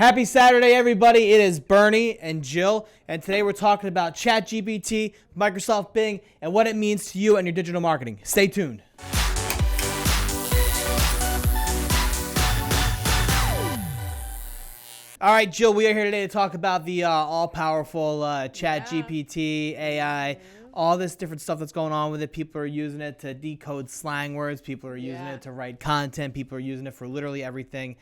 Happy Saturday, everybody. It is Bernie and Jill, and today we're talking about ChatGPT, Microsoft Bing, and what it means to you and your digital marketing. Stay tuned. All right, Jill, we are here today to talk about the all-powerful ChatGPT, AI, all this different stuff that's going on with it. People are using it to decode slang words. People are using it to write content. People are using it for literally everything.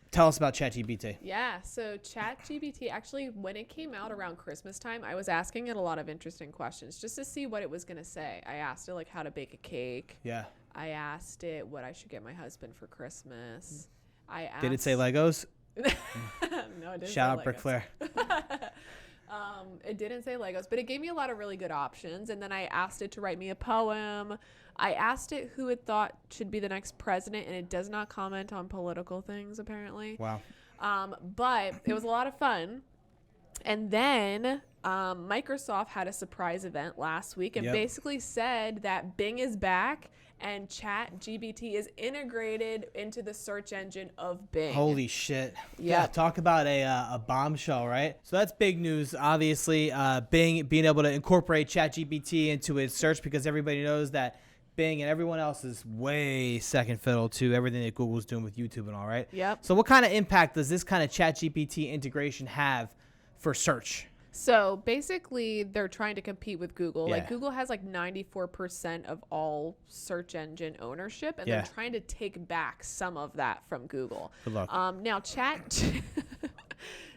Tell us about ChatGPT. Yeah, so ChatGPT, actually, when it came out around Christmas time, I was asking it a lot of interesting questions just to see what it was going to say. I asked it, like, how to bake a cake. Yeah. I asked it what I should get my husband for Christmas. Did it say Legos? No, it didn't. Shout out Brick Flair. It didn't say Legos, but it gave me a lot of really good options. And then I asked it to write me a poem. I asked it who it thought should be the next president, and it does not comment on political things, apparently. Wow. But it was a lot of fun. And then Microsoft had a surprise event last week and basically said that Bing is back and ChatGPT is integrated into the search engine of Bing. Holy shit. Yeah, talk about a bombshell, right? So that's big news, obviously. Bing being able to incorporate ChatGPT into its search, because everybody knows that Bing and everyone else is way second fiddle to everything that Google's doing with YouTube and all, right? Yep. So what kind of impact does this kind of ChatGPT integration have for search? So basically, they're trying to compete with Google. Like, Google has like 94% of all search engine ownership, and they're trying to take back some of that from Google. Good luck. Now,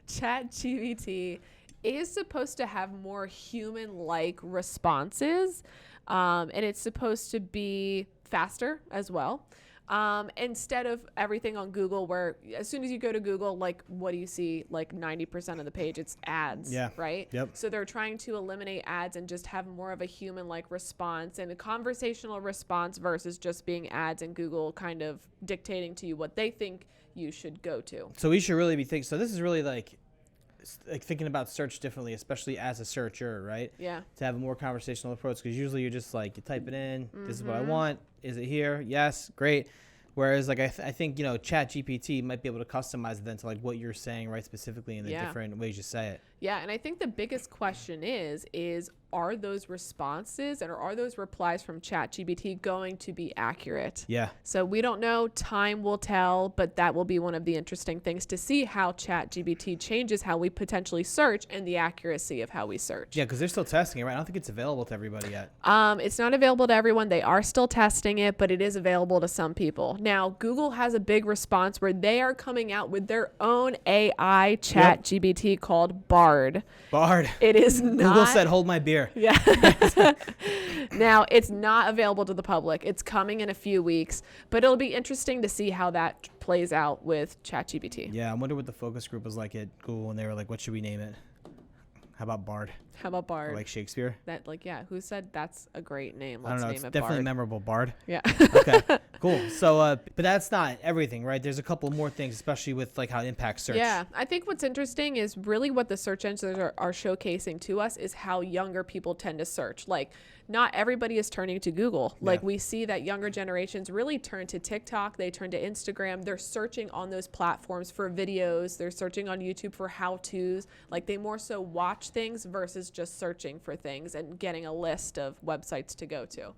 ChatGPT is supposed to have more human-like responses, and it's supposed to be faster as well. Instead of everything on Google, where as soon as you go to Google, like, what do you see? Like 90% of the page, it's ads, right? Yep. So they're trying to eliminate ads and just have more of a human-like response and a conversational response versus just being ads and Google kind of dictating to you what they think you should go to. So we should really be thinking. So this is really like thinking about search differently, especially as a searcher, right? Yeah. To have a more conversational approach, because usually you're just like, you type it in, this is what I want, is it here? Yes, great. Whereas like I think, you know, ChatGPT might be able to customize it then to like what you're saying, right, specifically in the different ways you say it. Yeah, and I think the biggest question is are those responses and are those replies from ChatGPT going to be accurate? Yeah. So we don't know. Time will tell, but that will be one of the interesting things to see how ChatGPT changes how we potentially search and the accuracy of how we search. Yeah, because they're still testing it, right? I don't think it's available to everybody yet. It's not available to everyone. They are still testing it, but it is available to some people. Now, Google has a big response where they are coming out with their own AI ChatGPT called Bard. It is not. Google said, hold my beer. Yeah. Now, it's not available to the public. It's coming in a few weeks, but it'll be interesting to see how that plays out with ChatGPT. Yeah, I wonder what the focus group was like at Google when they were like, what should we name it? How about Bard? How about Bard? Or like Shakespeare? That, like, yeah, who said that's a great name? I don't know. Name It's it definitely Bard. memorable. Bard. Yeah. Okay, cool. So, but that's not everything, right? There's a couple more things, especially with like how it impacts search. Yeah, I think what's interesting is really what the search engines are showcasing to us is how younger people tend to search. Like, not everybody is turning to Google. Like, we see that younger generations really turn to TikTok. They turn to Instagram. They're searching on those platforms for videos. They're searching on YouTube for how-tos. Like, they more so watch things versus just searching for things and getting a list of websites to go to.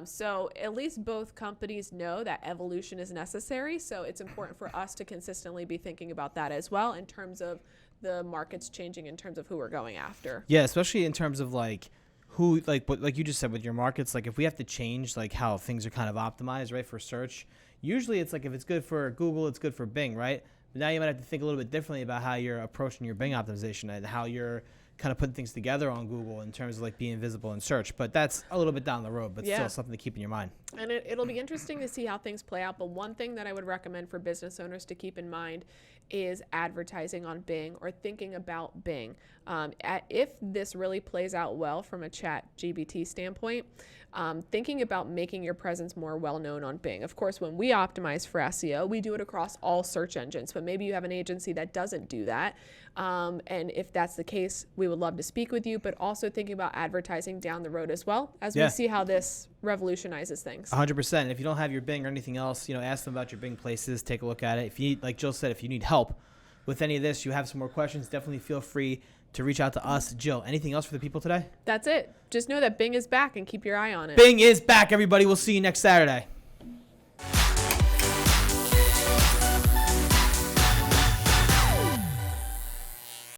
So at least both companies know that evolution is necessary. So it's important for us to consistently be thinking about that as well in terms of the markets changing in terms of who we're going after. Yeah, especially in terms of like who, like what, like you just said with your markets, like if we have to change like how things are kind of optimized, right, for search, usually it's like if it's good for Google, it's good for Bing, right? But now you might have to think a little bit differently about how you're approaching your Bing optimization and how you're kind of putting things together on Google in terms of like being visible in search. But that's a little bit down the road, but still something to keep in your mind. And it'll be interesting to see how things play out. But one thing that I would recommend for business owners to keep in mind is advertising on Bing or thinking about Bing. If this really plays out well from a ChatGPT standpoint, thinking about making your presence more well-known on Bing. Of course, when we optimize for SEO, we do it across all search engines, but maybe you have an agency that doesn't do that. And if that's the case, we would love to speak with you, but also thinking about advertising down the road as well as we see how this revolutionizes things. 100%. If you don't have your Bing or anything else, ask them about your Bing places, take a look at it. If you need, like Jill said, if you need help with any of this, you have some more questions, definitely feel free to reach out to us. Jill, anything else for the people today? That's it. Just know that Bing is back and keep your eye on it. Bing is back, everybody. We'll see you next Saturday.